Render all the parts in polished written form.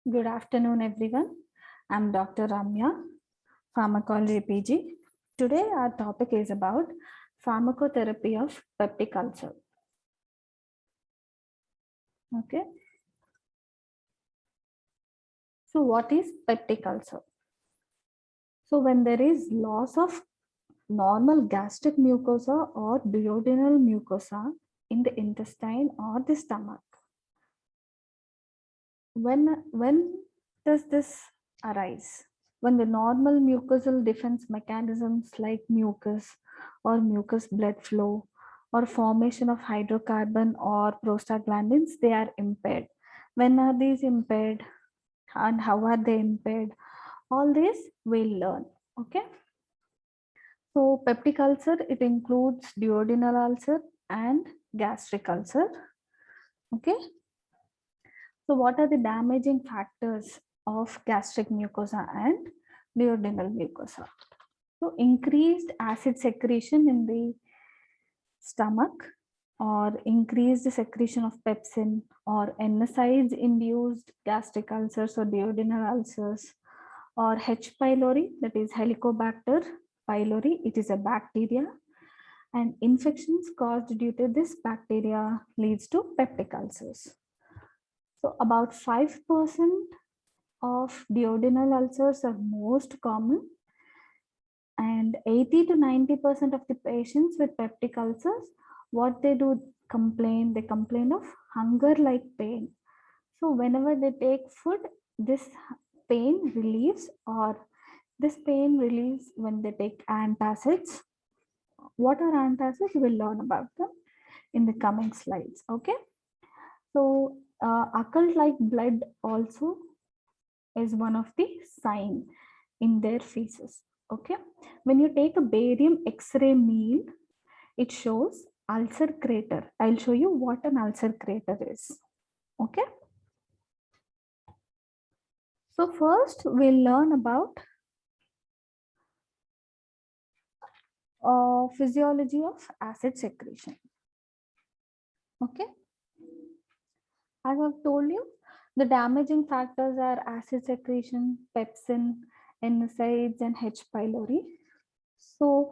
Good afternoon, everyone. I'm Dr. Ramya, Pharmacology PG. Today, our topic is about pharmacotherapy of peptic ulcer. Okay. So, what is peptic ulcer? So, when there is loss of normal gastric mucosa or duodenal mucosa in the intestine or the stomach, when does this arise? When the normal mucosal defense mechanisms like mucus or mucus blood flow or formation of hydrocarbon or prostaglandins, they are impaired. When are these impaired and how are they impaired? All this we'll learn. Okay. So peptic ulcer, it includes duodenal ulcer and gastric ulcer. Okay. So what are the damaging factors of gastric mucosa and duodenal mucosa? So increased acid secretion in the stomach or increased secretion of pepsin or NSAIDs induced gastric ulcers or duodenal ulcers or H. pylori, that is Helicobacter pylori, it is a bacteria, and infections caused due to this bacteria leads to peptic ulcers. So about 5% of duodenal ulcers are most common, and 80 to 90% of the patients with peptic ulcers, what they do they complain of hunger-like pain. So whenever they take food, this pain relieves, or this pain relieves when they take antacids. What are antacids? We'll learn about them in the coming slides. Okay. So occult-like blood also is one of the sign in their feces. Okay. When you take a barium X-ray meal, it shows ulcer crater. I'll show you what an ulcer crater is. Okay. So first we'll learn about physiology of acid secretion. Okay. As I've told you, the damaging factors are acid secretion, pepsin, NSAIDs, and H. pylori. So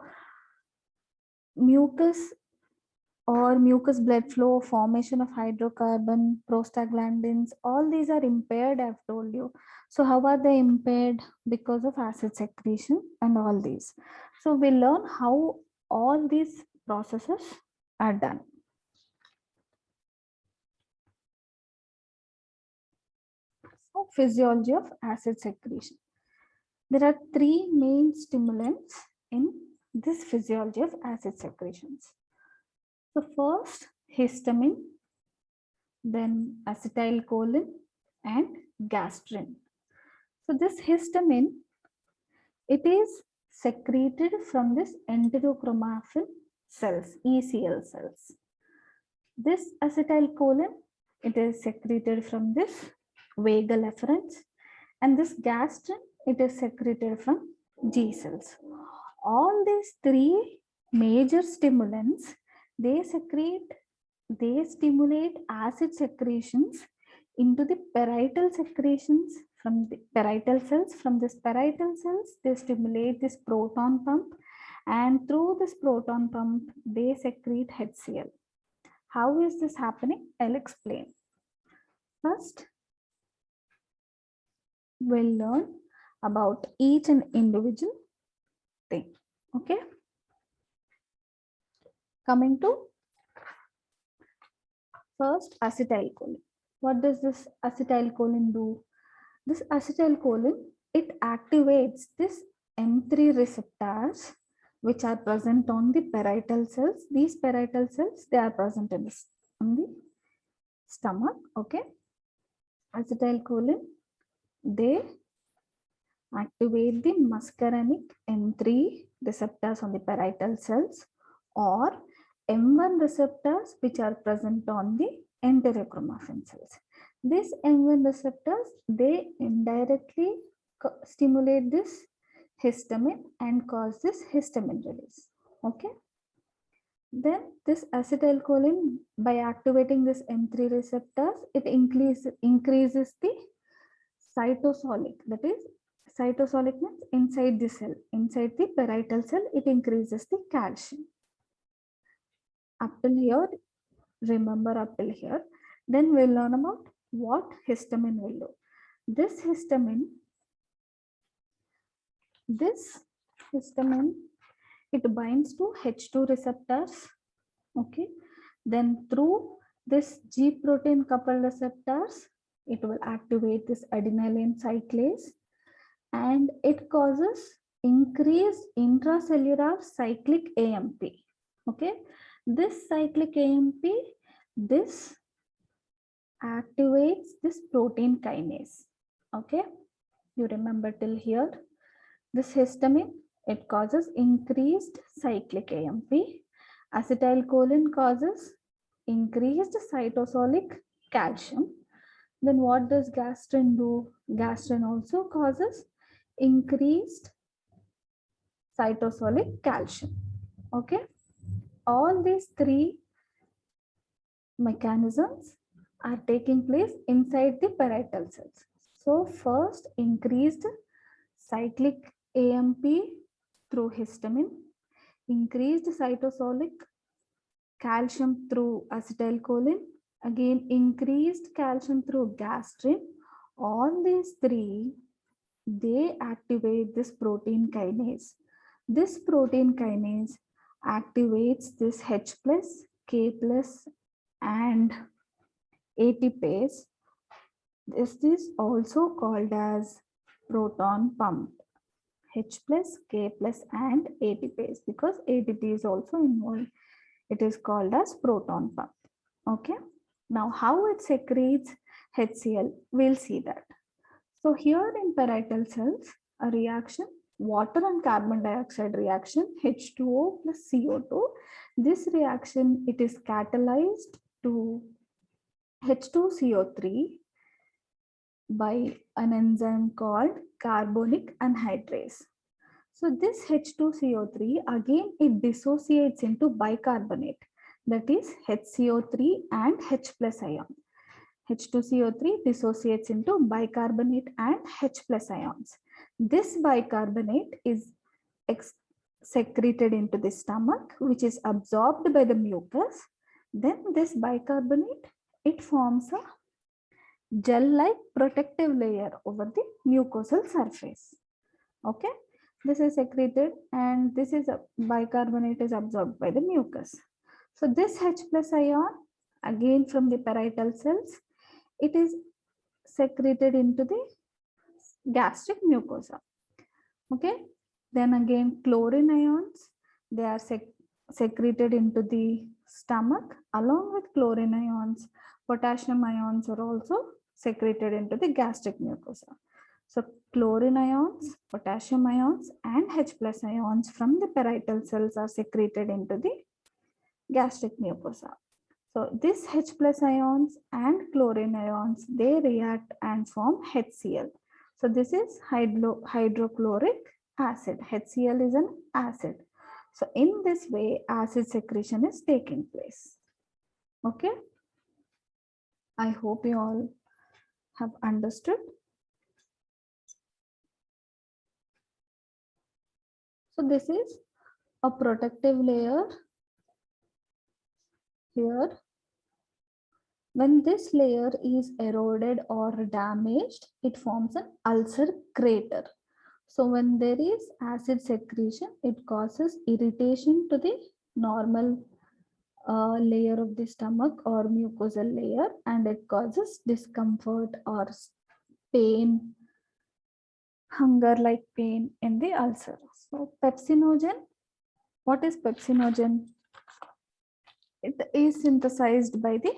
mucus or mucus blood flow, formation of hydrocarbon, prostaglandins, all these are impaired, I've told you. So how are they impaired? Because of acid secretion and all these. So we'll learn how all these processes are done. So physiology of acid secretion. There are three main stimulants in this physiology of acid secretions. So first, histamine, then acetylcholine and gastrin. So this histamine, it is secreted from this enterochromaffin cells, ECL cells. This acetylcholine, it is secreted from this vagal efferents, and this gastrin, it is secreted from G cells. All these three major stimulants, they stimulate acid secretions into the parietal secretions from the parietal cells. From this parietal cells, they stimulate this proton pump, and through this proton pump, they secrete HCl. How is this happening? I'll explain. First, we'll learn about each and individual thing. Okay. Coming to first, acetylcholine. What does this acetylcholine do? This acetylcholine, it activates this M3 receptors which are present on the parietal cells. These parietal cells, they are present in on the stomach. Okay. Acetylcholine, they activate the muscarinic M3 receptors on the parietal cells, or M1 receptors which are present on the enterochromaffin cells. These M1 receptors, they indirectly stimulate this histamine and cause this histamine release. Okay. Then this acetylcholine, by activating this M3 receptors, it increases the cytosolic, that is cytosolic means inside the cell, inside the parietal cell, it increases the calcium. Up till here, remember up till here. Then we'll learn about what histamine will do. This histamine, it binds to H2 receptors. Okay. Then through this G protein coupled receptors, it will activate this adenylate cyclase, and it causes increased intracellular cyclic AMP. Okay. This cyclic AMP, this activates this protein kinase. Okay. You remember till here. This histamine, it causes increased cyclic AMP. Acetylcholine causes increased cytosolic calcium. Then what does gastrin do? Gastrin also causes increased cytosolic calcium. Okay. All these three mechanisms are taking place inside the parietal cells. So first, increased cyclic AMP through histamine, increased cytosolic calcium through acetylcholine, again increased calcium through gastrin. All these three, they activate this protein kinase. This protein kinase activates this H plus, K plus, and ATPase. This is also called as proton pump. H plus, K plus, and ATPase, because ATP is also involved. It is called as proton pump. Okay. Now, how it secretes HCl, we'll see that. So here in parietal cells, a reaction, water and carbon dioxide reaction, H2O plus CO2. This reaction, it is catalyzed to H2CO3 by an enzyme called carbonic anhydrase. So this H2CO3, again, it dissociates into bicarbonate, that is HCO3 and H plus ion. H2CO3 dissociates into bicarbonate and H plus ions. This bicarbonate is secreted into the stomach, which is absorbed by the mucus. Then this bicarbonate, it forms a gel-like protective layer over the mucosal surface. Okay. This is secreted, and this is a bicarbonate is absorbed by the mucus. So this H plus ion, again from the parietal cells, it is secreted into the gastric mucosa. Okay. Then again chlorine ions, they are secreted into the stomach. Along with chlorine ions, potassium ions are also secreted into the gastric mucosa. So chlorine ions, potassium ions, and H plus ions from the parietal cells are secreted into the gastric mucosa. So this H plus ions and chlorine ions, they react and form HCl. So this is hydrochloric acid. HCl is an acid. So in this way, acid secretion is taking place. Okay. I hope you all have understood. So this is a protective layer here. When this layer is eroded or damaged, it forms an ulcer crater. So when there is acid secretion, it causes irritation to the normal layer of the stomach or mucosal layer, and it causes discomfort or pain, hunger-like pain in the ulcer. So pepsinogen, what is pepsinogen? It is synthesized by the,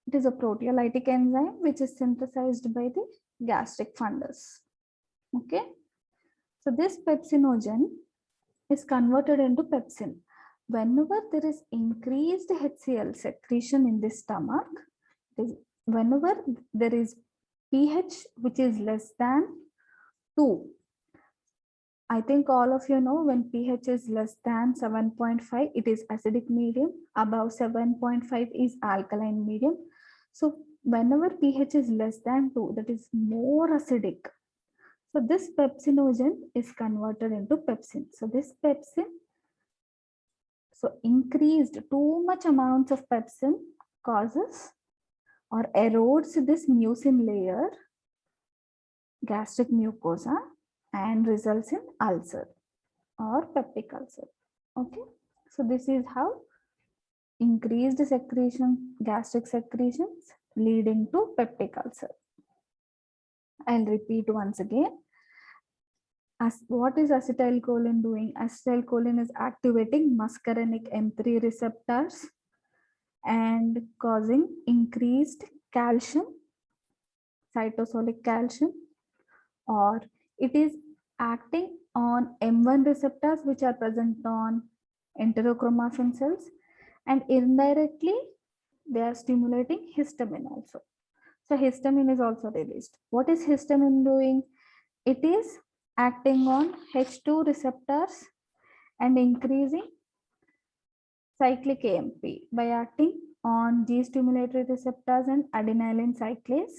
it is a proteolytic enzyme which is synthesized by the gastric fundus. Okay. So this pepsinogen is converted into pepsin. Whenever there is increased HCl secretion in the stomach, whenever there is pH which is less than 2, I think all of you know when pH is less than 7.5, it is acidic medium. Above 7.5 is alkaline medium. So whenever pH is less than 2, that is more acidic. So this pepsinogen is converted into pepsin. So this pepsin, so increased too much amounts of pepsin causes or erodes this mucin layer, gastric mucosa, and results in ulcer or peptic ulcer. Okay, so this is how increased secretion, gastric secretions leading to peptic ulcer. I'll repeat once again. As what is acetylcholine doing? Acetylcholine is activating muscarinic M3 receptors and causing increased calcium, cytosolic calcium, or it is acting on M1 receptors which are present on enterochromaffin cells, and indirectly they are stimulating histamine also. So histamine is also released. What is histamine doing? It is acting on H2 receptors and increasing cyclic AMP by acting on G stimulatory receptors and adenylyl cyclase.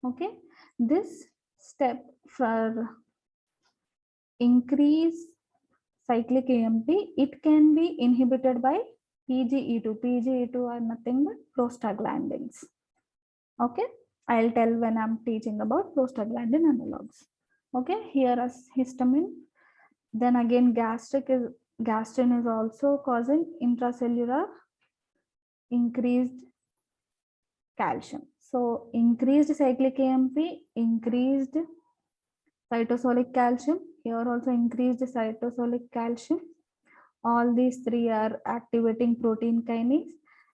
Okay, this step for increase cyclic AMP, it can be inhibited by PGE2. PGE2 are nothing but prostaglandins. Okay, I'll tell when I'm teaching about prostaglandin analogs. Okay, here as histamine, then again gastrin is also causing intracellular increased calcium. So increased cyclic AMP, increased cytosolic calcium, here also increased cytosolic calcium. All these three are activating protein kinase,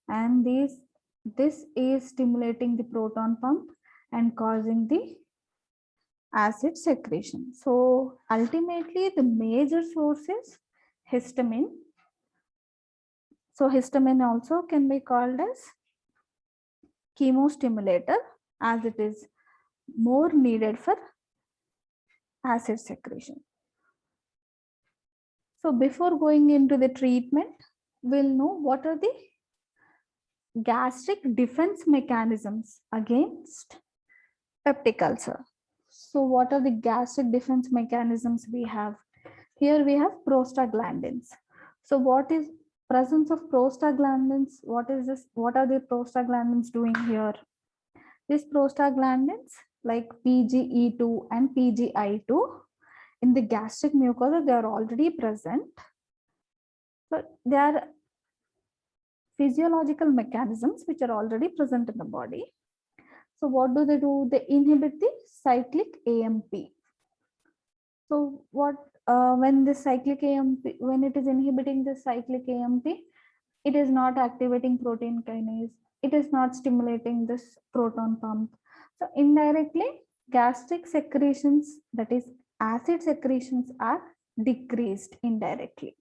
and this is stimulating the proton pump and causing the acid secretion. So ultimately the major source is histamine. So histamine also can be called as chemostimulator, as it is more needed for acid secretion. So before going into the treatment, we'll know what are the gastric defense mechanisms against peptic ulcer. So what are the gastric defense mechanisms we have? Here we have prostaglandins. So what is presence of prostaglandins? What is this? What are the prostaglandins doing here? These prostaglandins like PGE2 and PGI2 in the gastric mucosa, they are already present. So they are physiological mechanisms which are already present in the body. So what do? They inhibit the cyclic AMP. So what when the cyclic AMP, when it is inhibiting the cyclic AMP, it is not activating protein kinase, it is not stimulating this proton pump. So indirectly gastric secretions, that is acid secretions, are decreased indirectly.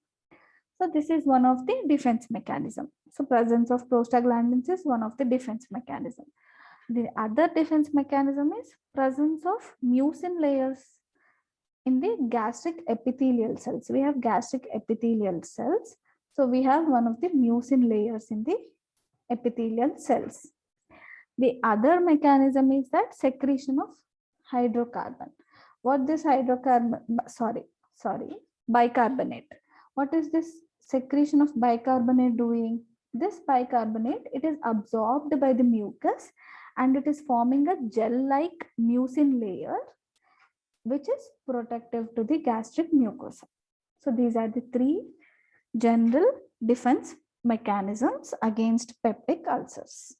So this is one of the defense mechanism. So presence of prostaglandins is one of the defense mechanism. The other defense mechanism is presence of mucin layers in the gastric epithelial cells. We have gastric epithelial cells. So we have one of the mucin layers in the epithelial cells. The other mechanism is that secretion of hydrocarbon. What this bicarbonate. What is this secretion of bicarbonate doing? This bicarbonate, it is absorbed by the mucus and it is forming a gel-like mucin layer which is protective to the gastric mucosa. So these are the three general defense mechanisms against peptic ulcers.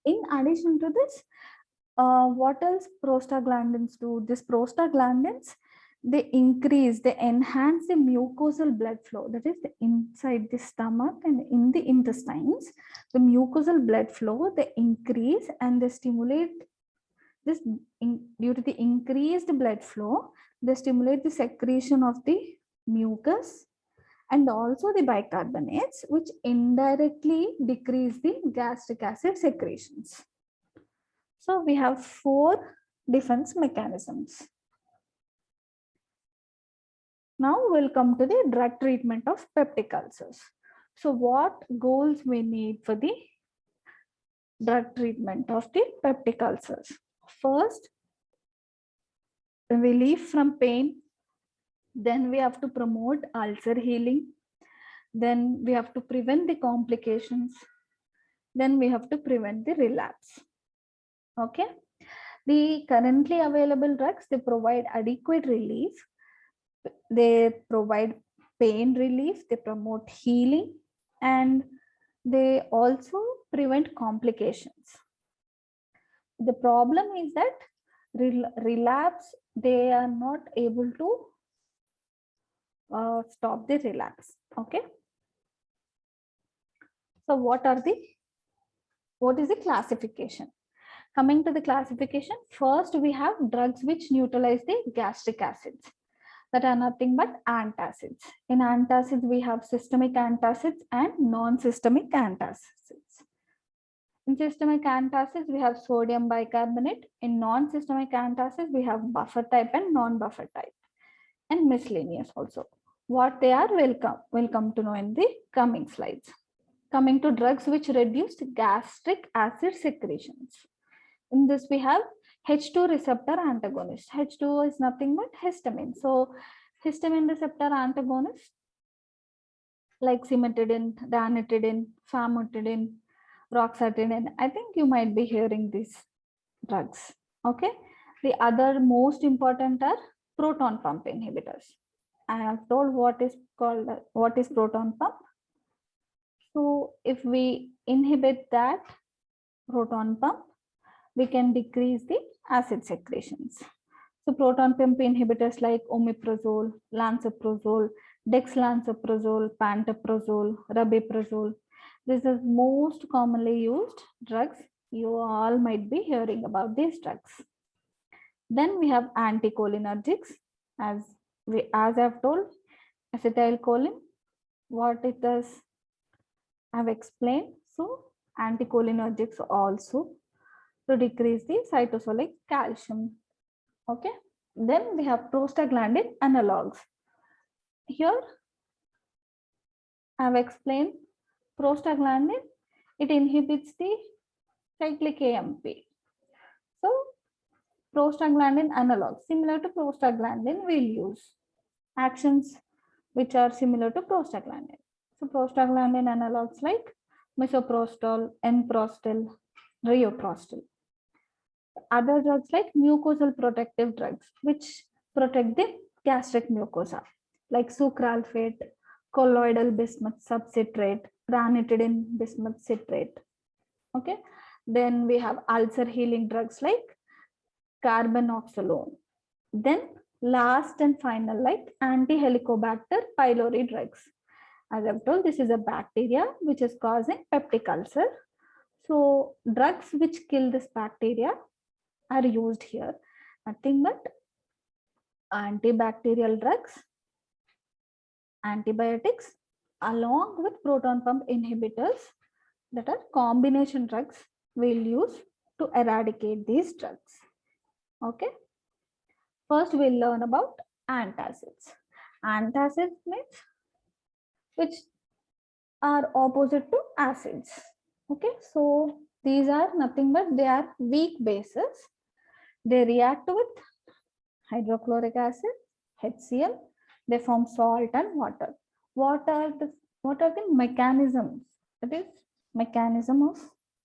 In addition to this, what else prostaglandins do? These prostaglandins, they enhance the mucosal blood flow, that is inside the stomach and in the intestines. The mucosal blood flow, they increase and they stimulate this. Due to the increased blood flow, they stimulate the secretion of the mucus and also the bicarbonates, which indirectly decrease the gastric acid secretions. So we have 4 defense mechanisms. Now we'll come to the drug treatment of peptic ulcers. So what goals we need for the drug treatment of the peptic ulcers? First, relief from pain. Then we have to promote ulcer healing. Then we have to prevent the complications. Then we have to prevent the relapse. Okay. The currently available drugs, they provide adequate relief. They provide pain relief. They promote healing, and they also prevent complications. The problem is that relapse, they are not able to stop the relapse. Okay. So what is the classification? Coming to the classification, first we have drugs which neutralize the gastric acids, that are nothing but antacids. In antacids, we have systemic antacids and non-systemic antacids. In systemic antacids, we have sodium bicarbonate. In non-systemic antacids, we have buffer type and non-buffer type, and miscellaneous also. What they are, we'll come to know in the coming slides. Coming to drugs which reduce gastric acid secretions. In this, we have H2 receptor antagonist. H2 is nothing but histamine. So histamine receptor antagonist like cimetidine, ranitidine, famotidine, roxetidine. I think you might be hearing these drugs. Okay. The other most important are proton pump inhibitors. I have told what is proton pump. So if we inhibit that proton pump, we can decrease the acid secretions. So proton pump inhibitors like omeprazole, lansoprazole, dexlansoprazole, pantoprazole, rabeprazole. These are most commonly used drugs. You all might be hearing about these drugs. Then we have anticholinergics, as I've told, acetylcholine. What it does, I've explained. So anticholinergics also to decrease the cytosolic calcium. Okay. Then we have prostaglandin analogs. Here I have explained prostaglandin, it inhibits the cyclic AMP. So prostaglandin analogs, similar to prostaglandin, we'll use actions which are similar to prostaglandin. So prostaglandin analogs like misoprostol, enprostil, rioprostil. Other drugs like mucosal protective drugs, which protect the gastric mucosa, like sucralfate, colloidal bismuth subcitrate, ranitidine bismuth citrate. Okay. Then we have ulcer healing drugs like carbenoxolone. Then last and final, like anti-helicobacter pylori drugs. As I've told, this is a bacteria which is causing peptic ulcer. So drugs which kill this bacteria are used here. Nothing but antibacterial drugs, antibiotics, along with proton pump inhibitors, that are combination drugs we'll use to eradicate these drugs. Okay. First, we'll learn about antacids. Antacids means which are opposite to acids. Okay. So these are nothing but they are weak bases. They react with hydrochloric acid, HCl. They form salt and water. What are the mechanisms? That is mechanism of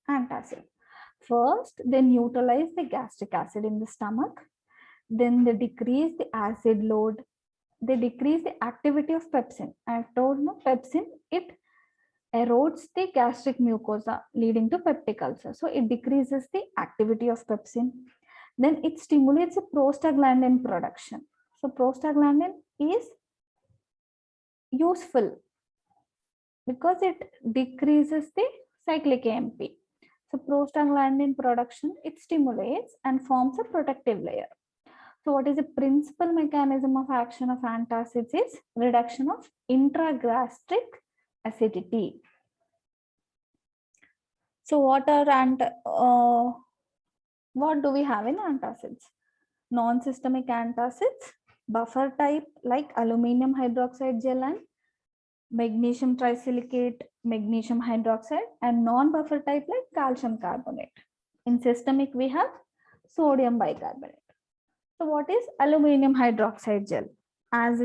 antacid. First, they neutralize the gastric acid in the stomach. Then they decrease the acid load. They decrease the activity of pepsin. I have told you, pepsin, it erodes the gastric mucosa, leading to peptic ulcer. So it decreases the activity of pepsin. Then it stimulates the prostaglandin production. So prostaglandin is useful because it decreases the cyclic AMP. So prostaglandin production, it stimulates and forms a protective layer. So what is the principal mechanism of action of antacids is reduction of intragastric acidity. So what do we have in antacids? Non-systemic antacids, buffer type like aluminum hydroxide gel and magnesium trisilicate, magnesium hydroxide, and non-buffer type like calcium carbonate. In systemic, we have sodium bicarbonate. So what is aluminum hydroxide gel? As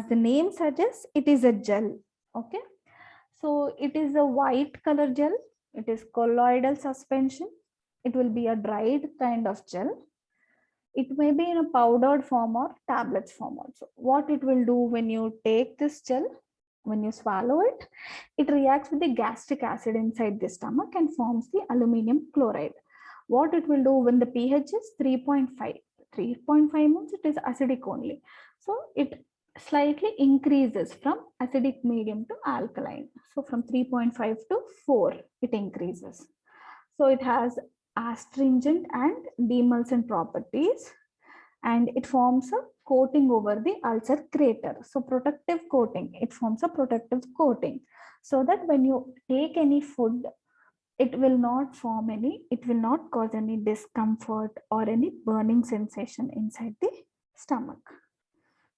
the name suggests, it is a gel. Okay. So it is a white color gel. It is colloidal suspension. It will be a dried kind of gel. It may be in a powdered form or tablets form also. What it will do when you take this gel, when you swallow it, it reacts with the gastric acid inside the stomach and forms the aluminum chloride. What it will do when the pH is 3.5. 3.5 means it is acidic only. So it slightly increases from acidic medium to alkaline. So from 3.5 to 4, it increases. So it has astringent and demulcent properties, and it forms a coating over the ulcer crater. So protective coating, it forms a protective coating so that when you take any food, it will not cause any discomfort or any burning sensation inside the stomach.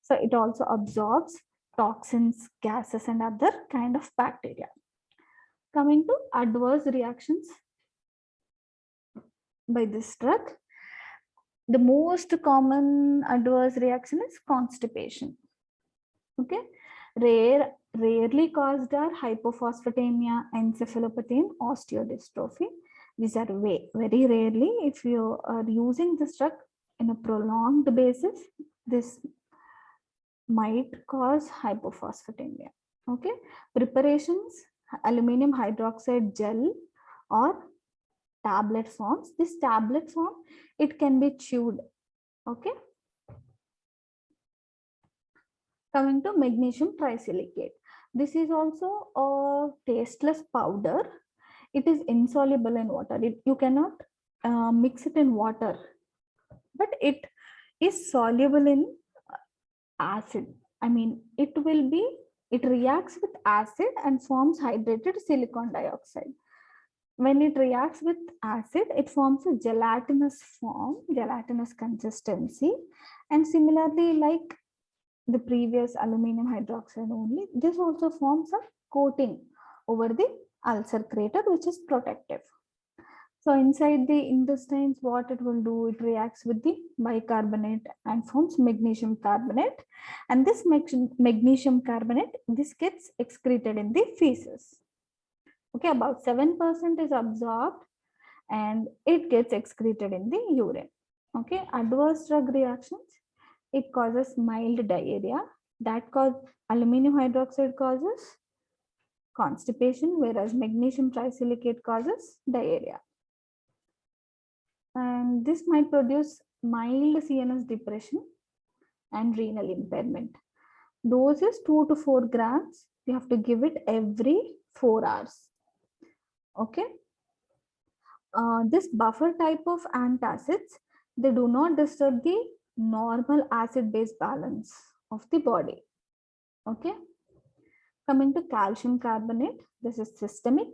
So it also absorbs toxins, gases, and other kind of bacteria. Coming to adverse reactions by this drug, the most common adverse reaction is constipation. Okay, rarely caused are hypophosphatemia, encephalopathy, and osteodystrophy. These are very rarely. If you are using this drug in a prolonged basis, this might cause hypophosphatemia. Okay, preparations, aluminum hydroxide gel or tablet forms. This tablet form, it can be chewed. Okay. Coming to magnesium trisilicate. This is also a tasteless powder. It is insoluble in water. You cannot mix it in water, but it is soluble in acid. I mean, it reacts with acid and forms hydrated silicon dioxide. When it reacts with acid, it forms a gelatinous form, gelatinous consistency. And similarly, like the previous aluminum hydroxide only, this also forms a coating over the ulcer crater, which is protective. So inside the intestines, what it will do, it reacts with the bicarbonate and forms magnesium carbonate. And this magnesium carbonate, this gets excreted in the feces. Okay, about 7% is absorbed and it gets excreted in the urine. Okay, adverse drug reactions, it causes mild diarrhea. That aluminum hydroxide causes constipation, whereas magnesium trisilicate causes diarrhea. And this might produce mild CNS depression and renal impairment. Dose is 2 to 4 grams. You have to give it every 4 hours. Okay. This buffer type of antacids, they do not disturb the normal acid-base balance of the body. Okay. Coming to calcium carbonate, this is systemic.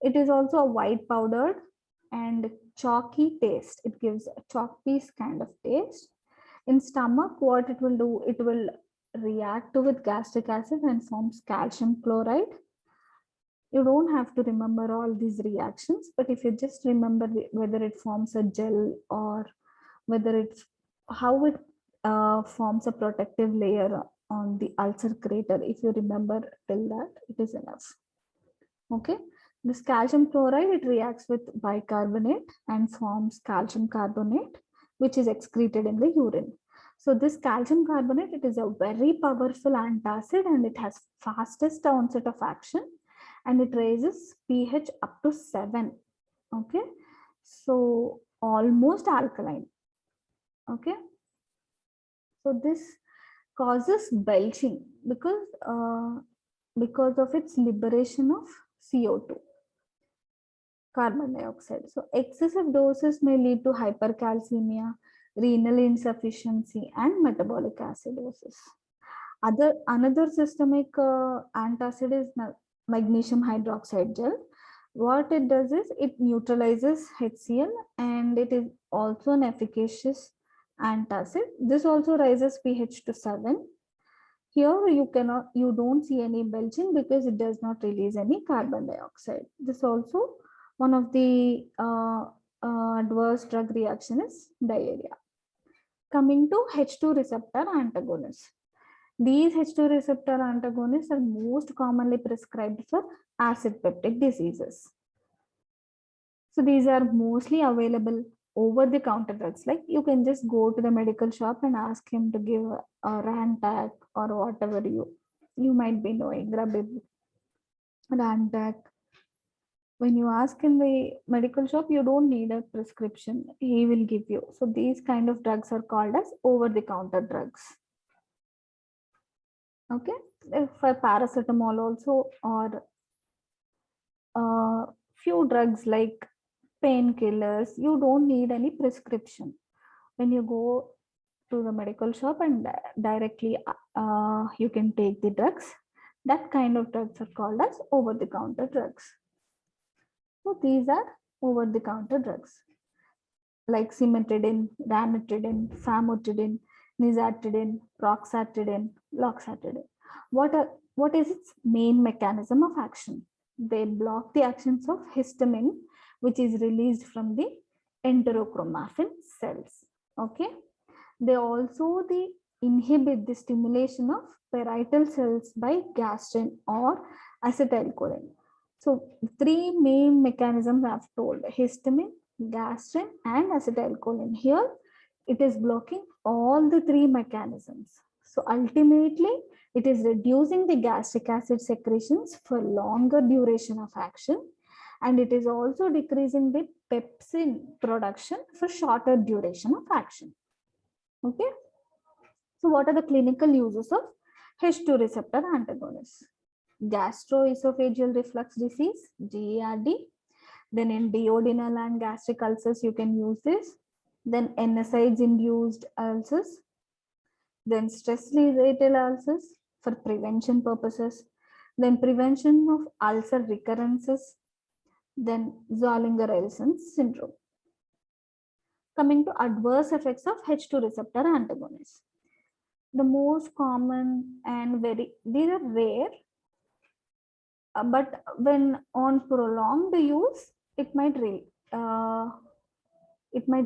It is also a white powdered and chalky taste. It gives a chalk piece kind of taste. In stomach, what it will do, it will react with gastric acid and forms calcium chloride. You don't have to remember all these reactions, but if you just remember whether it forms a gel or whether it's how it forms a protective layer on the ulcer crater, if you remember till that, it is enough. Okay, this calcium chloride, it reacts with bicarbonate and forms calcium carbonate, which is excreted in the urine. So this calcium carbonate, it is a very powerful antacid and it has fastest onset of action and it raises pH up to 7. Okay, so almost alkaline. Okay, so this causes belching because of its liberation of CO2, carbon dioxide. So excessive doses may lead to hypercalcemia, renal insufficiency, and metabolic acidosis. Another systemic antacid is magnesium hydroxide gel. What it does is it neutralizes HCl and it is also an efficacious antacid. This also raises pH to 7. Here you don't see any belching because it does not release any carbon dioxide. This also one of the adverse drug reaction is diarrhea. Coming to H2 receptor antagonists. These H2 receptor antagonists are most commonly prescribed for acid peptic diseases. So these are mostly available over the counter drugs. Like you can just go to the medical shop and ask him to give a Rantac or whatever you might be knowing, Rabib, Rantac. When you ask in the medical shop, you don't need a prescription. He will give you. So these kind of drugs are called as over the counter drugs. Okay, for paracetamol also, or few drugs like painkillers, you don't need any prescription. When you go to the medical shop and directly you can take the drugs, that kind of drugs are called as over the counter drugs. So these are over the counter drugs like cimetidine, ranitidine, famotidine, nizatidine, roxatidine, loxatidine. What is its main mechanism of action? They block the actions of histamine, which is released from the enterochromaffin cells. Okay. They also inhibit the stimulation of parietal cells by gastrin or acetylcholine. So three main mechanisms I've told: histamine, gastrin, and acetylcholine. Here it is blocking all the three mechanisms. So ultimately it is reducing the gastric acid secretions for longer duration of action, and it is also decreasing the pepsin production for shorter duration of action. Okay. So what are the clinical uses of H2 receptor antagonists? Gastroesophageal reflux disease, GERD. Then in duodenal and gastric ulcers, you can use this. Then NSAIDs induced ulcers. Then stress-related ulcers for prevention purposes. Then prevention of ulcer recurrences. Then Zollinger-Ellison syndrome. Coming to adverse effects of H2 receptor antagonists. The most common and these are rare, but when on prolonged use, it might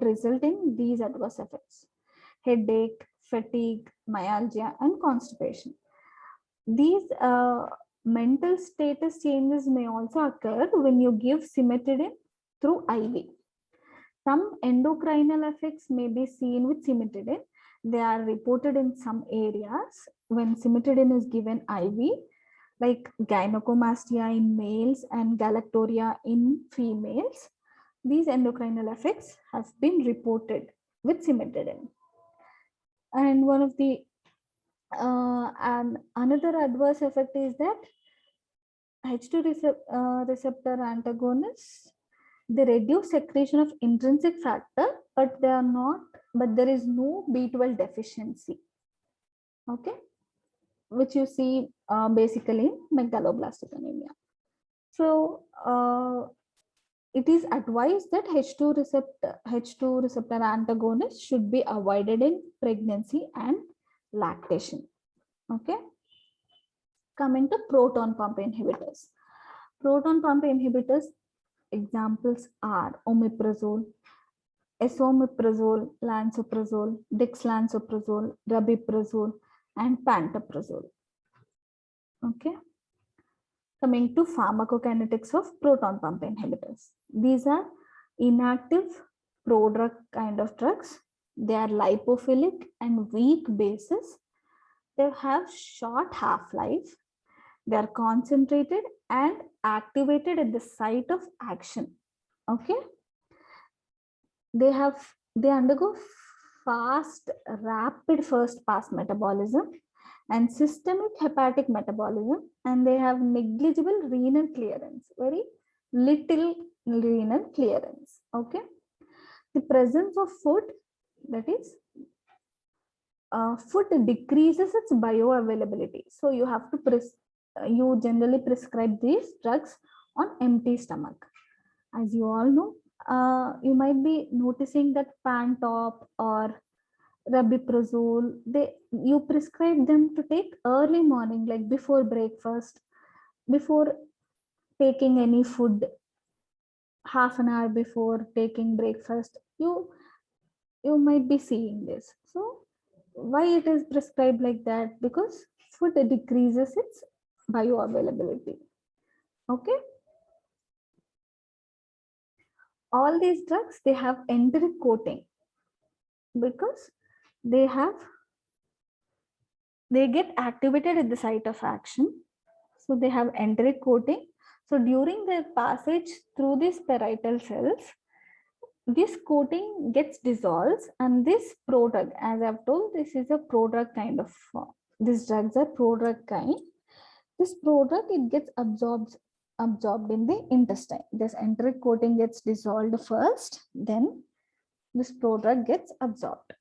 result in these adverse effects: headache, fatigue, myalgia, and constipation. These mental status changes may also occur when you give cimetidine through IV. Some endocrinal effects may be seen with cimetidine. They are reported in some areas when cimetidine is given IV, like gynecomastia in males and galactorrhea in females. These endocrinal effects have been reported with cimetidine. And one of the and another adverse effect is that H2 receptor antagonists, they reduce secretion of intrinsic factor, but there is no B12 deficiency. Okay, which you see basically in megaloblastic anemia. So it is advised that H2 receptor antagonists should be avoided in pregnancy and lactation. Okay. Coming to proton pump inhibitors. Proton pump inhibitors examples are omeprazole, esomeprazole, lansoprazole, dexlansoprazole, rabeprazole, and pantoprazole. Okay. Coming to pharmacokinetics of proton pump inhibitors. These are inactive prodrug kind of drugs. They are lipophilic and weak bases. They have short half-life. They are concentrated and activated at the site of action. Okay. They undergo rapid first pass metabolism and systemic hepatic metabolism, and they have negligible renal clearance, very little renal clearance. Okay. The presence of food, that is food decreases its bioavailability. So you have to you generally prescribe these drugs on empty stomach. As you all know, you might be noticing that Pantop or rabiprazole, you prescribe them to take early morning, like before breakfast, before taking any food, half an hour before taking breakfast. You might be seeing this. So why it is prescribed like that? Because food decreases its bioavailability. Okay, all these drugs, they have enteric coating because they have they get activated at the site of action. So they have enteric coating. So during their passage through these parietal cells, this coating gets dissolved, and this prodrug, as I've told, this is a prodrug kind of, these drugs are prodrug kind. This prodrug, it gets absorbed in the intestine. This enteric coating gets dissolved first, then this prodrug gets absorbed.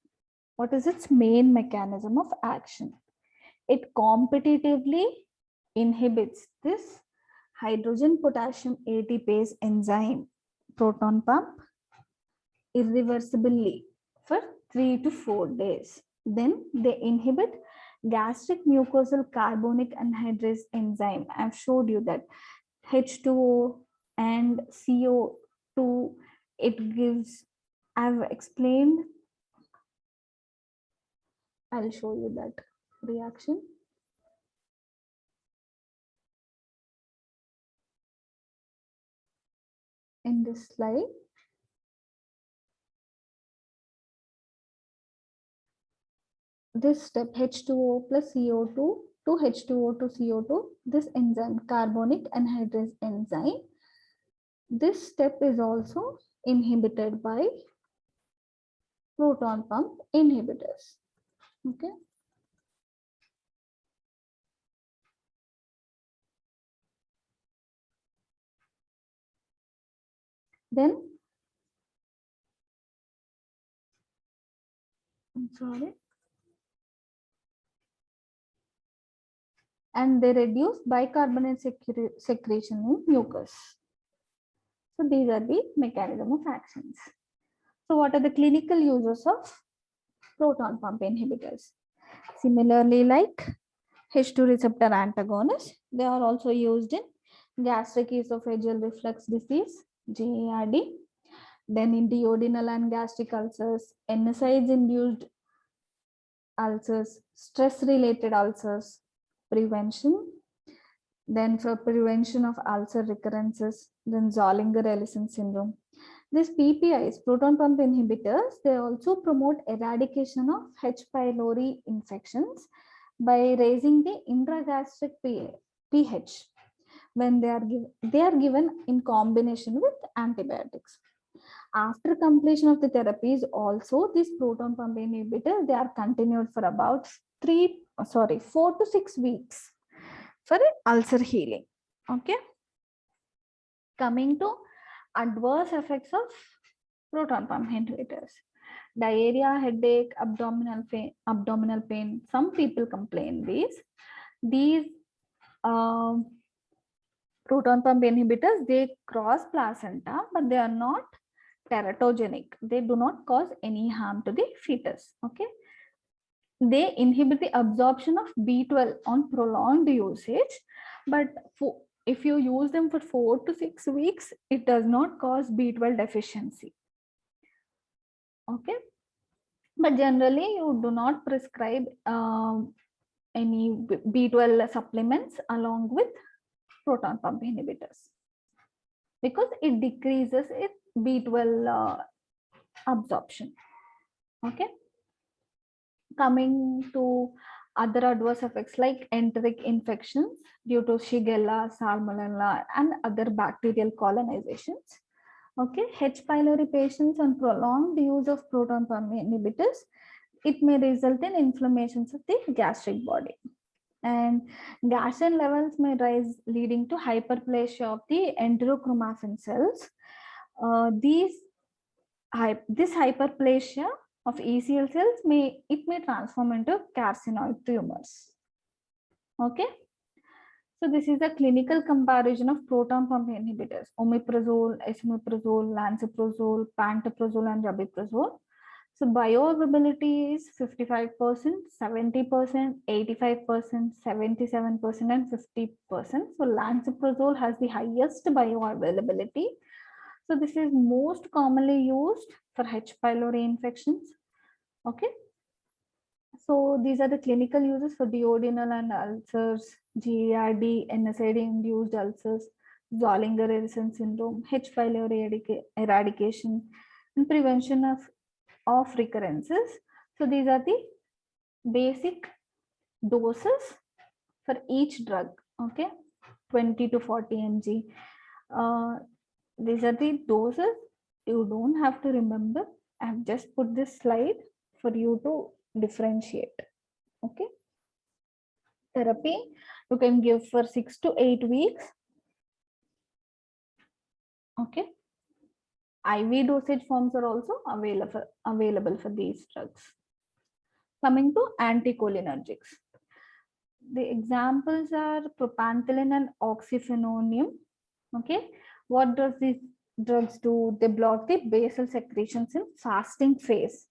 What is its main mechanism of action? It competitively inhibits this hydrogen potassium ATPase enzyme proton pump irreversibly for 3 to 4 days. Then they inhibit gastric mucosal carbonic anhydrase enzyme. I've showed you that H2O and CO2, it gives, I've explained, I'll show you that reaction. In this slide, this step H2O plus CO2 to H2O to CO2, this enzyme, carbonic anhydrase enzyme, this step is also inhibited by proton pump inhibitors. Okay. Then, I'm sorry. And they reduce bicarbonate secretion in mucus. So these are the mechanism of actions. So what are the clinical uses of proton pump inhibitors? Similarly, like H2 receptor antagonists, they are also used in gastric esophageal reflux disease, GERD, then in duodenal and gastric ulcers, NSAIDs induced ulcers, stress related ulcers, prevention, then for prevention of ulcer recurrences, then Zollinger-Ellison syndrome. These PPIs, proton pump inhibitors, they also promote eradication of H. pylori infections by raising the intragastric pH when they are given in combination with antibiotics. After completion of the therapies, also this proton pump inhibitor, they are continued for about 4 to 6 weeks for ulcer healing. Okay. Coming to adverse effects of proton pump inhibitors: diarrhea, headache, abdominal pain. Some people complain these proton pump inhibitors, they cross placenta, but they are not teratogenic. They do not cause any harm to the fetus. Okay. They inhibit the absorption of B12 on prolonged usage, but if you use them for 4 to 6 weeks, it does not cause B12 deficiency. Okay. But generally, you do not prescribe any B12 supplements along with proton pump inhibitors because it decreases its B12 absorption. Okay. Coming to other adverse effects like enteric infections due to Shigella, Salmonella, and other bacterial colonizations. Okay, H. pylori patients on prolonged use of proton pump inhibitors, it may result in inflammations of the gastric body. And gastrin levels may rise, leading to hyperplasia of the enterochromaffin cells. This hyperplasia of ECL cells may transform into carcinoid tumors. Okay. So this is a clinical comparison of proton pump inhibitors: omeprazole, esomeprazole, lansoprazole, pantoprazole, and rabeprazole. So bioavailability is 55%, 70%, 85%, 77%, and 50%. So lansoprazole has the highest bioavailability. So this is most commonly used for H. pylori infections. Okay. So these are the clinical uses for duodenal and ulcers, GERD, NSAID-induced ulcers, Zollinger-Ellison syndrome, H. pylori eradication, and prevention of recurrences. So these are the basic doses for each drug. Okay, 20 to 40 mg. These are the doses. You don't have to remember. I have just put this slide for you to differentiate. Okay, therapy you can give for 6 to 8 weeks. Okay, IV dosage forms are also available for these drugs. Coming to anticholinergics, the examples are propanthelin and oxyphenonium. Okay, what does these drugs do? They block the basal secretions in fasting phase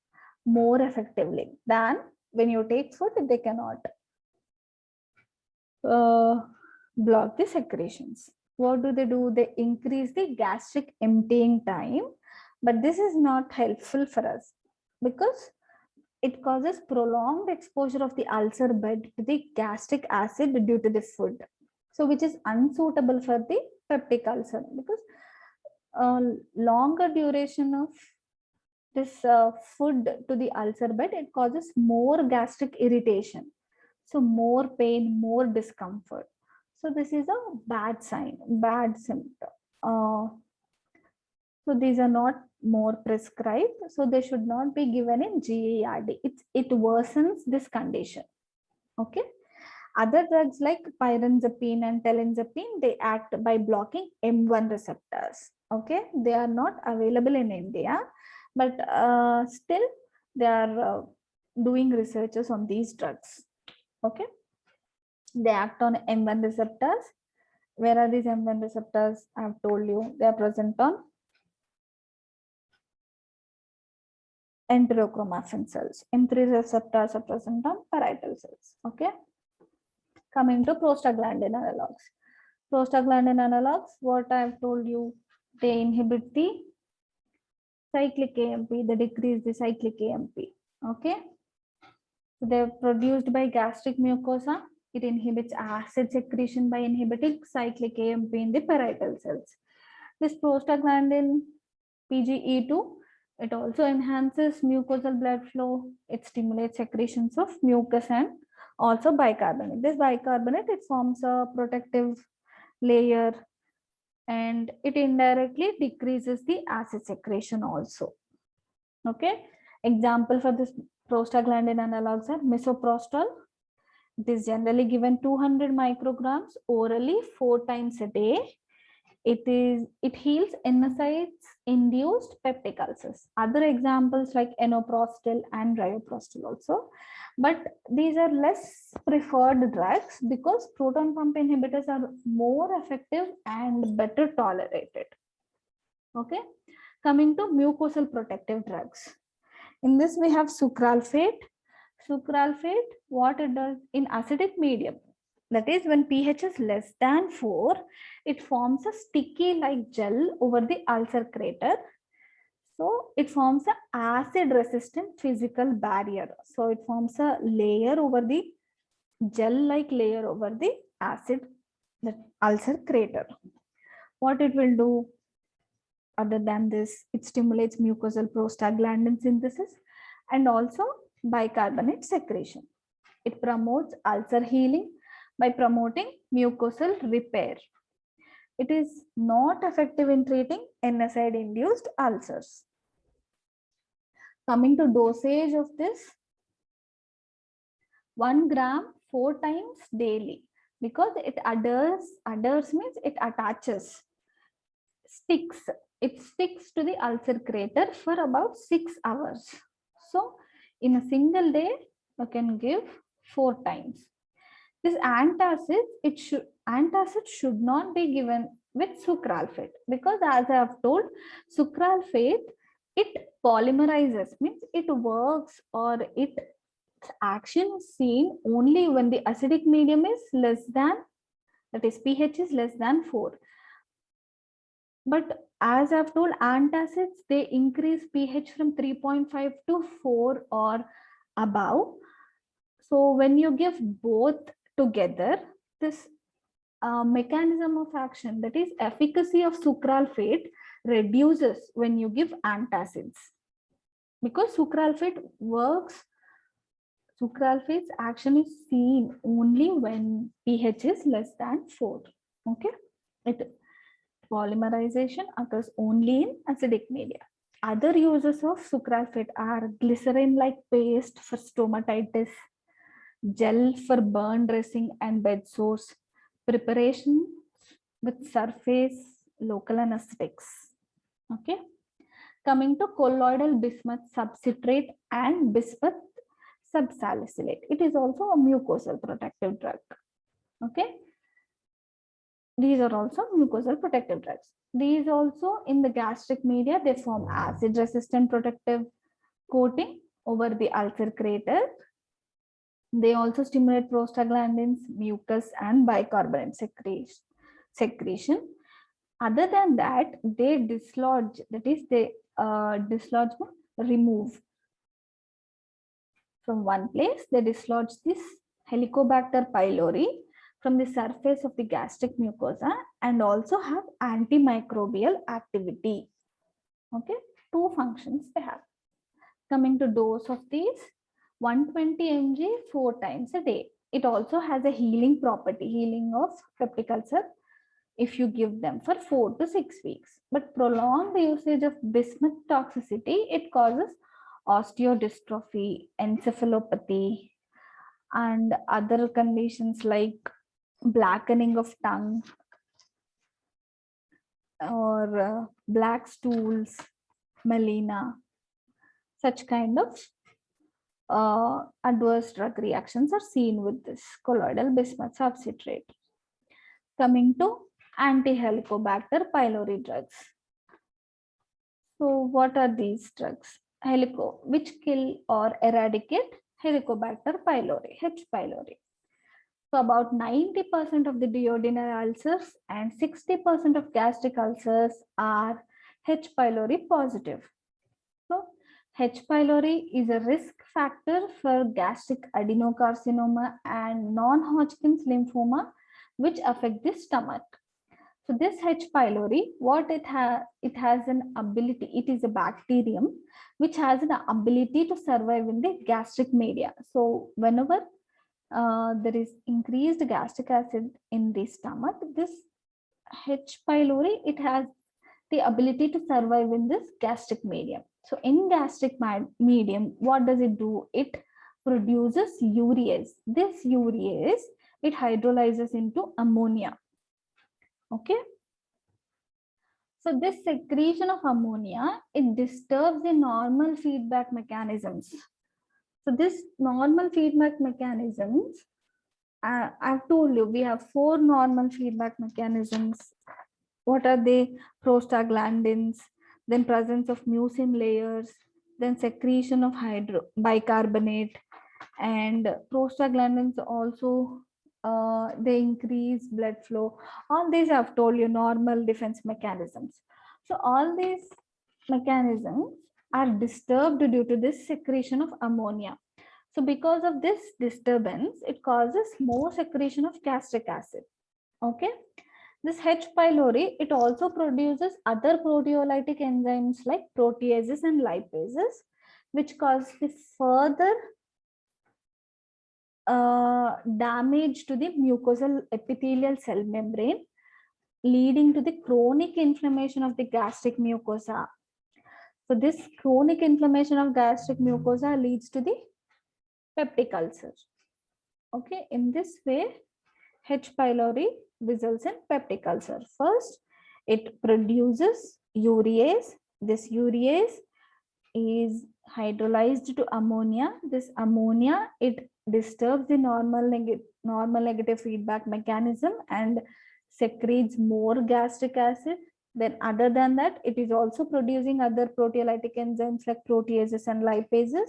more effectively than when you take food. They cannot block the secretions. What do? They increase the gastric emptying time, but this is not helpful for us because it causes prolonged exposure of the ulcer bed to the gastric acid due to the food. So which is unsuitable for the peptic ulcer because longer duration of this food to the ulcer bed, it causes more gastric irritation. So more pain, more discomfort. So this is a bad sign, bad symptom. So these are not more prescribed. So they should not be given in GERD. It worsens this condition. Okay. Other drugs like pyranzapine and telanzapine, they act by blocking M1 receptors. Okay. They are not available in India, but still they are doing researches on these drugs. Okay. They act on M1 receptors. Where are these M1 receptors? I have told you they are present on enterochromaffin cells. M3 receptors are present on parietal cells. Okay. Coming to prostaglandin analogs. Prostaglandin analogs, what I have told you, they inhibit the cyclic AMP, they decrease the cyclic AMP. Okay. So they're produced by gastric mucosa. It inhibits acid secretion by inhibiting cyclic AMP in the parietal cells. This prostaglandin PGE2, it also enhances mucosal blood flow. It stimulates secretions of mucus and also bicarbonate. This bicarbonate, it forms a protective layer and it indirectly decreases the acid secretion also. Okay. Example for this prostaglandin analogs are misoprostol. It is generally given 200 micrograms orally 4 times a day. It heals NSAIDs induced peptic ulcers. Other examples like enoprostal and rioprostal also, but these are less preferred drugs because proton pump inhibitors are more effective and better tolerated. Okay, coming to mucosal protective drugs. In this we have sucralfate. Sucralfate, what it does in acidic medium, that is when pH is less than 4, it forms a sticky like gel over the ulcer crater. So it forms an acid resistant physical barrier. So it forms a layer over the gel like layer over the acid, the ulcer crater. What it will do other than this, it stimulates mucosal prostaglandin synthesis and also bicarbonate secretion. It promotes ulcer healing by promoting mucosal repair. It is not effective in treating NSAID-induced ulcers. Coming to dosage of this, 1 gram 4 times daily because it adheres means it attaches, sticks. It sticks to the ulcer crater for about 6 hours. So in a single day, you can give 4 times. This antacid should not be given with sucralfate because as I have told, sucralfate, it polymerizes, means it works or its action is seen only when the acidic medium is less than, that is pH is less than 4. But as I've told, antacids, they increase pH from 3.5 to 4 or above. So when you give both together, this mechanism of action, that is efficacy of sucralfate, reduces when you give antacids, because sucralfate's action is seen only when pH is less than 4. Okay, polymerization occurs only in acidic media. Other uses of sucralfate are glycerin-like paste for stomatitis, gel for burn dressing and bed sores, preparation with surface local anesthetics. Okay. Coming to colloidal bismuth subcitrate and bismuth subsalicylate. It is also a mucosal protective drug. Okay. These are also mucosal protective drugs. These also in the gastric media, they form acid resistant protective coating over the ulcer crater. They also stimulate prostaglandins, mucus, and bicarbonate secretion. Other than that, they dislodge, that is, they dislodge, remove from one place. They dislodge this Helicobacter pylori from the surface of the gastric mucosa and also have antimicrobial activity. Okay, two functions they have. Coming to dose of these, 120 mg 4 times a day. It also has a healing property, healing of peptic ulcer, if you give them for 4 to 6 weeks. But prolonged usage of bismuth toxicity, it causes osteodystrophy, encephalopathy, and other conditions like blackening of tongue or black stools, melena. Such kind of adverse drug reactions are seen with this colloidal bismuth subcitrate. Coming to anti-Helicobacter pylori drugs. So what are these drugs? Which kill or eradicate Helicobacter pylori, H. pylori. So about 90% of the duodenal ulcers and 60% of gastric ulcers are H. pylori positive. So H. pylori is a risk factor for gastric adenocarcinoma and non-Hodgkin's lymphoma, which affect the stomach. So this H. pylori, what it has an ability, it is a bacterium which has an ability to survive in the gastric media. So whenever there is increased gastric acid in the stomach, this H. pylori, it has the ability to survive in this gastric medium. So in gastric medium, what does it do? It produces urease. This urease, it hydrolyzes into ammonia. Okay. So this secretion of ammonia, it disturbs the normal feedback mechanisms. So this normal feedback mechanisms, I've told you, we have 4 normal feedback mechanisms. What are they? Prostaglandins, then presence of mucin layers, then secretion of bicarbonate, and prostaglandins also they increase blood flow. All these I've told you, normal defense mechanisms. So all these mechanisms are disturbed due to this secretion of ammonia. So because of this disturbance, it causes more secretion of gastric acid. Okay. This H. pylori, it also produces other proteolytic enzymes like proteases and lipases, which cause the further damage to the mucosal epithelial cell membrane, leading to the chronic inflammation of the gastric mucosa. So this chronic inflammation of gastric mucosa leads to the peptic ulcer. Okay, in this way, H. pylori results in peptic ulcer. First, it produces urease. This urease is hydrolyzed to ammonia. This ammonia, it disturbs the normal negative feedback mechanism and secretes more gastric acid. Then other than that, it is also producing other proteolytic enzymes like proteases and lipases.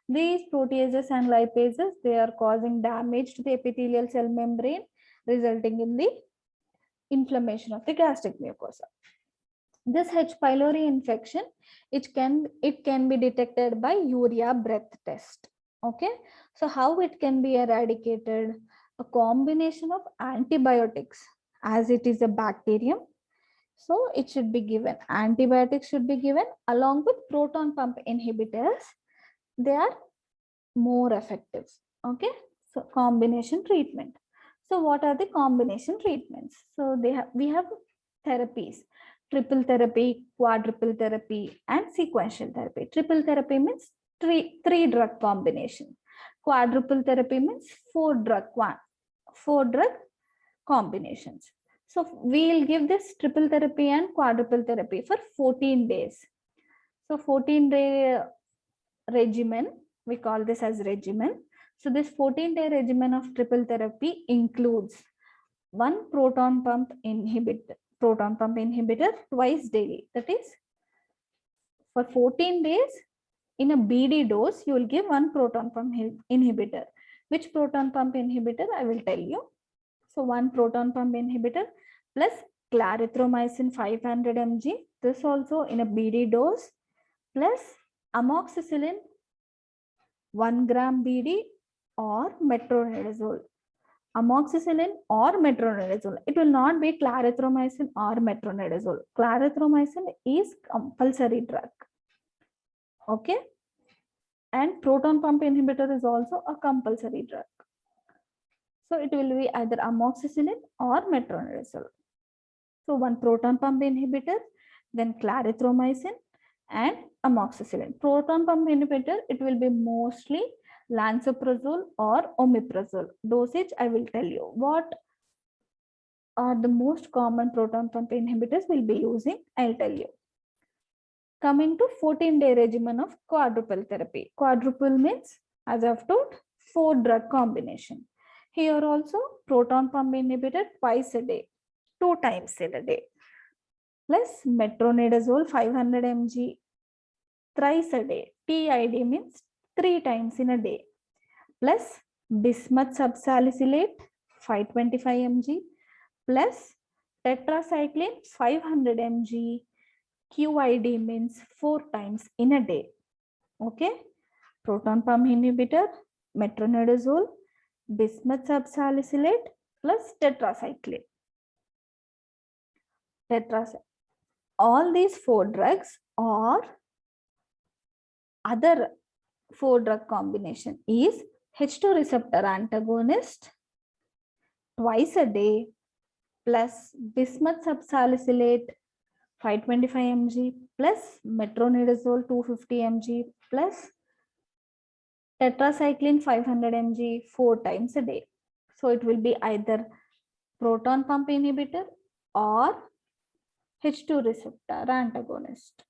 These proteases and lipases, they are causing damage to the epithelial cell membrane, resulting in the inflammation of the gastric mucosa. This H. pylori infection, it can be detected by urea breath test. Okay, so how it can be eradicated? A combination of antibiotics, as it is a bacterium, so it should be given. Antibiotics should be given along with proton pump inhibitors. They are more effective. Okay, so combination treatment. So what are the combination treatments? So we have therapies: triple therapy, quadruple therapy, and sequential therapy. Triple therapy means three drug combination. Quadruple therapy means four drug combinations. So we'll give this triple therapy and quadruple therapy for 14 days. So 14-day regimen, we call this as regimen. So this 14-day regimen of triple therapy includes one proton pump inhibitor twice daily. That is, for 14 days in a BD dose, you will give one proton pump inhibitor. Which proton pump inhibitor I will tell you. So one proton pump inhibitor plus clarithromycin 500 mg. This also in a BD dose, plus amoxicillin 1 gram BD or metronidazole. Amoxicillin or metronidazole. It will not be clarithromycin or metronidazole. Clarithromycin is compulsory drug. Okay. And proton pump inhibitor is also a compulsory drug. So it will be either amoxicillin or metronidazole. So one proton pump inhibitor, then clarithromycin and amoxicillin. Proton pump inhibitor, it will be mostly lansoprazole or omeprazole. Dosage, I will tell you. What are the most common proton pump inhibitors we'll be using, I'll tell you. Coming to 14-day regimen of quadruple therapy. Quadruple means, as I've told, 4 drug combination. Here also proton pump inhibitor twice a day, 2 times in a day, plus metronidazole 500 mg thrice a day. TID means 3 times in a day, plus bismuth subsalicylate 525 mg, plus tetracycline 500 mg. QID means 4 times in a day. Okay, proton pump inhibitor, metronidazole, bismuth subsalicylate plus tetracycline. All these 4 drugs or other 4 drug combination is H2 receptor antagonist twice a day plus bismuth subsalicylate 525 mg plus metronidazole 250 mg plus tetracycline 500 mg 4 times a day. So it will be either proton pump inhibitor or H2 receptor antagonist.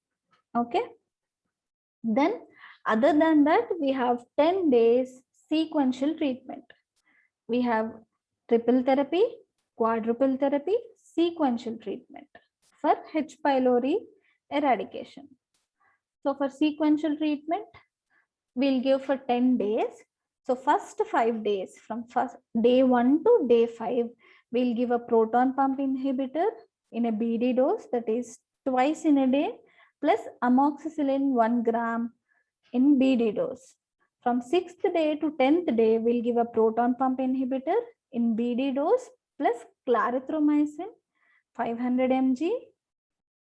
Okay. Then other than that, we have 10 days sequential treatment. We have triple therapy, quadruple therapy, sequential treatment for H. pylori eradication. So for sequential treatment, we'll give for 10 days. So first 5 days, from day 1 to day 5, we'll give a proton pump inhibitor in a BD dose, that is twice in a day, plus amoxicillin 1 gram in BD dose. From 6th day to 10th day, we'll give a proton pump inhibitor in BD dose plus clarithromycin 500 mg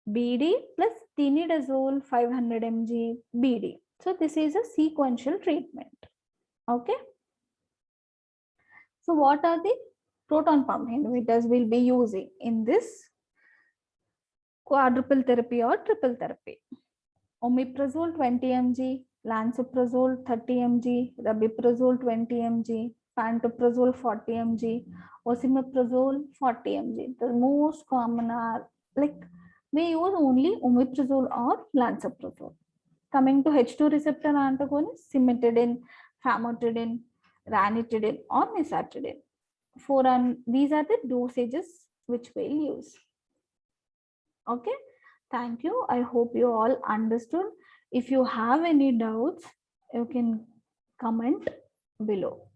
BD plus tinidazole 500 mg BD. So this is a sequential treatment. Okay. So what are the proton pump inhibitors we'll be using in this quadruple therapy or triple therapy? Omeprazole 20 mg, lansoprazole 30 mg, rabeprazole 20 mg, pantoprazole 40 mg, osimeprazole 40 mg. The most common are, like, we use only omeprazole or lansoprazole. Coming to H2 receptor antagonist, cimetidine, famotidine, ranitidine or nisatidine. These are the dosages which we'll use. Okay, thank you. I hope you all understood. If you have any doubts, you can comment below.